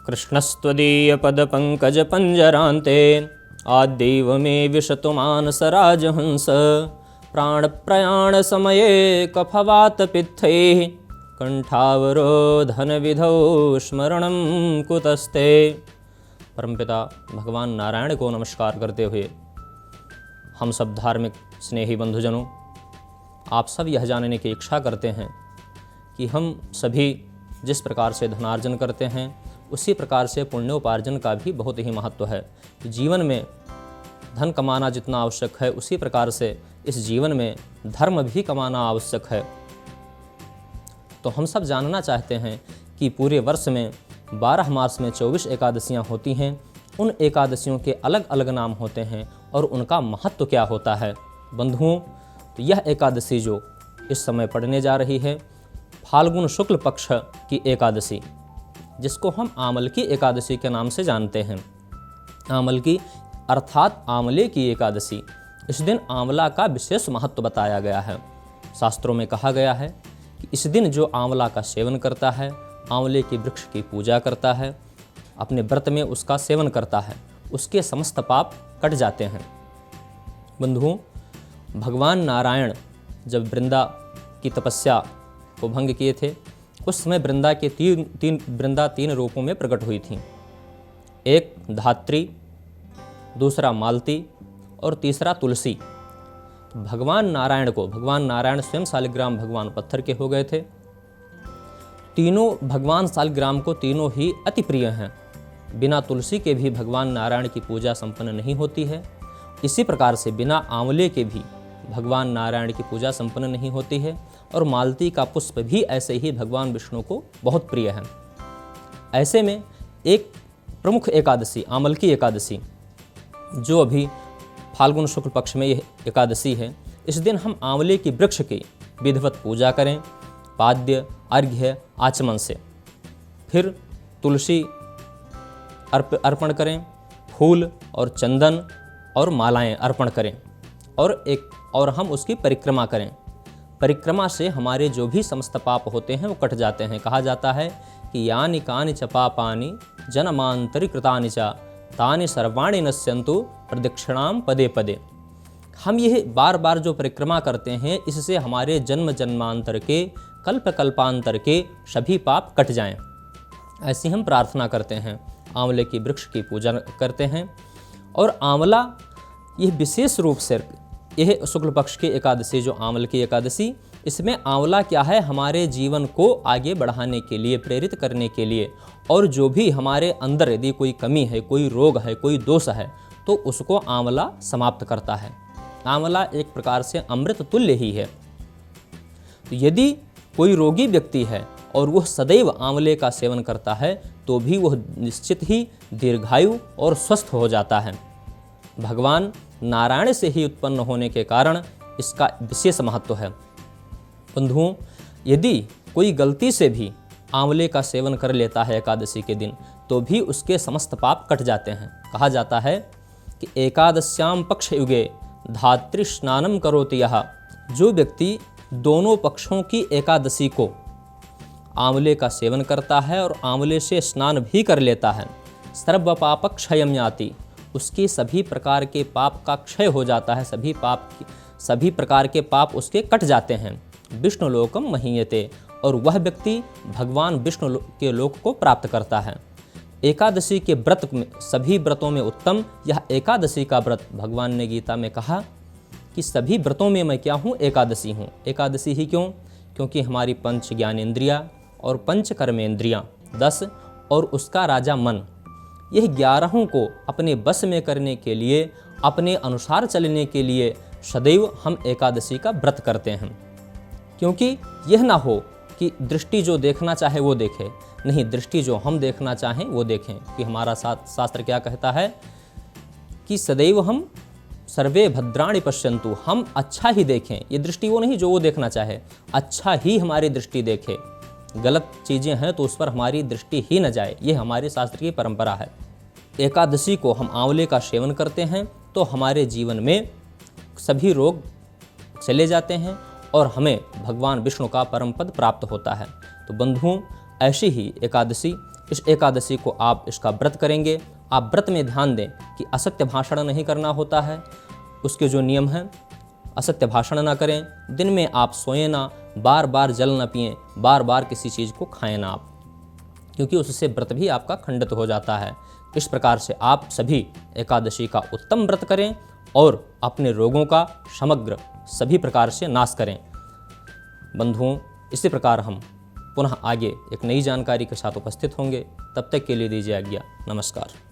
कृष्णस्त्वदीयपदपङ्कजपञ्जरान्ते आद्यैव मे विशतु मानसराजहंस प्राणप्रयाणसमये कफवातपित्तैः कंठावरोधनविधौ स्मरणं कुतस्ते। परमपिता भगवान नारायण को नमस्कार करते हुए हम सब धार्मिक स्नेही बंधुजनों, आप सब यह जानने की इच्छा करते हैं कि हम सभी जिस प्रकार से धनार्जन करते हैं उसी प्रकार से पुण्योपार्जन का भी बहुत ही महत्व है। जीवन में धन कमाना जितना आवश्यक है उसी प्रकार से इस जीवन में धर्म भी कमाना आवश्यक है। तो हम सब जानना चाहते हैं कि पूरे वर्ष में 12 मास में 24 एकादशियाँ होती हैं। उन एकादशियों के अलग अलग नाम होते हैं और उनका महत्व क्या होता है। बंधुओं, तो यह एकादशी जो इस समय पड़ने जा रही है, फाल्गुन शुक्ल पक्ष की एकादशी, जिसको हम आमलकी एकादशी के नाम से जानते हैं। आमलकी अर्थात आंवले की एकादशी। इस दिन आंवला का विशेष महत्व बताया गया है। शास्त्रों में कहा गया है कि इस दिन जो आंवला का सेवन करता है, आंवले के वृक्ष की पूजा करता है, अपने व्रत में उसका सेवन करता है, उसके समस्त पाप कट जाते हैं। बंधुओं, भगवान नारायण जब वृंदा की तपस्या को भंग किए थे, उस समय वृंदा के तीन रूपों में प्रकट हुई थीं। एक धात्री, दूसरा मालती और तीसरा तुलसी। भगवान नारायण स्वयं शालिग्राम भगवान पत्थर के हो गए थे। तीनों भगवान शालिग्राम को तीनों ही अति प्रिय हैं। बिना तुलसी के भी भगवान नारायण की पूजा संपन्न नहीं होती है। इसी प्रकार से बिना आंवले के भी भगवान नारायण की पूजा संपन्न नहीं होती है। और मालती का पुष्प भी ऐसे ही भगवान विष्णु को बहुत प्रिय है। ऐसे में एक प्रमुख एकादशी आमलकी एकादशी, जो अभी फाल्गुन शुक्ल पक्ष में यह एकादशी है, इस दिन हम आंवले की वृक्ष की विधिवत पूजा करें, पाद्य अर्घ्य आचमन से। फिर तुलसी अर्पण करें, फूल और चंदन और मालाएं अर्पण करें और हम उसकी परिक्रमा करें। परिक्रमा से हमारे जो भी समस्त पाप होते हैं वो कट जाते हैं। कहा जाता है कि यानि कानि च पापानि जन्मांतरीकृतानि च तानि सर्वाणि नश्यन्तु प्रदक्षिणाम पदे पदे। हम यह बार बार जो परिक्रमा करते हैं, इससे हमारे जन्म जन्मांतर के कल्प कल्पांतर के सभी पाप कट जाएं। ऐसी हम प्रार्थना करते हैं, आंवले की वृक्ष की पूजा करते हैं। और आंवला यह विशेष रूप से यह शुक्ल पक्ष की एकादशी जो आंवल की एकादशी, इसमें आंवला क्या है, हमारे जीवन को आगे बढ़ाने के लिए, प्रेरित करने के लिए, और जो भी हमारे अंदर यदि कोई कमी है, कोई रोग है, कोई दोष है, तो उसको आंवला समाप्त करता है। आंवला एक प्रकार से अमृत तुल्य ही है। तो यदि कोई रोगी व्यक्ति है और वह सदैव आंवले का सेवन करता है तो भी वह निश्चित ही दीर्घायु और स्वस्थ हो जाता है। भगवान नारायण से ही उत्पन्न होने के कारण इसका विशेष महत्व है। बंधुओं, यदि कोई गलती से भी आंवले का सेवन कर लेता है एकादशी के दिन, तो भी उसके समस्त पाप कट जाते हैं। कहा जाता है कि एकादश्याम पक्ष युगे धात्री स्नानम करोति यः। जो व्यक्ति दोनों पक्षों की एकादशी को आंवले का सेवन करता है और आंवले से स्नान भी कर लेता है, सर्व पाप क्षयम याति, उसके सभी प्रकार के पाप का क्षय हो जाता है। सभी प्रकार के पाप उसके कट जाते हैं। विष्णु लोकम महीयते, और वह व्यक्ति भगवान विष्णु के लोक को प्राप्त करता है। एकादशी के व्रत में, सभी व्रतों में उत्तम यह एकादशी का व्रत, भगवान ने गीता में कहा कि सभी व्रतों में मैं क्या हूँ, एकादशी हूँ। एकादशी ही क्यों? क्योंकि हमारी पंच ज्ञानेंद्रियाँ और पंच कर्मेंद्रियाँ 10 और उसका राजा मन, यह 11 को अपने बस में करने के लिए, अपने अनुसार चलने के लिए सदैव हम एकादशी का व्रत करते हैं। क्योंकि यह ना हो कि दृष्टि जो देखना चाहे वो देखे, नहीं, दृष्टि जो हम देखना चाहें वो देखें। कि हमारा शास्त्र क्या कहता है कि सदैव हम सर्वे भद्राणि पश्यन्तु, हम अच्छा ही देखें। ये दृष्टि वो नहीं जो वो देखना चाहे, अच्छा ही हमारी दृष्टि देखे। गलत चीज़ें हैं तो उस पर हमारी दृष्टि ही न जाए, ये हमारे शास्त्र की परंपरा है। एकादशी को हम आंवले का सेवन करते हैं तो हमारे जीवन में सभी रोग चले जाते हैं और हमें भगवान विष्णु का परम पद प्राप्त होता है। तो बंधुओं, ऐसी ही एकादशी, इस एकादशी को आप इसका व्रत करेंगे। आप व्रत में ध्यान दें कि असत्य भाषण नहीं करना होता है, उसके जो नियम हैं, असत्य भाषण ना करें, दिन में आप सोएं ना, बार बार जल ना पिएं, बार बार किसी चीज़ को खाएं ना आप, क्योंकि उससे व्रत भी आपका खंडित हो जाता है। इस प्रकार से आप सभी एकादशी का उत्तम व्रत करें और अपने रोगों का समग्र सभी प्रकार से नाश करें। बंधुओं, इसी प्रकार हम पुनः आगे एक नई जानकारी के साथ उपस्थित होंगे। तब तक के लिए दीजिए आज्ञा। नमस्कार।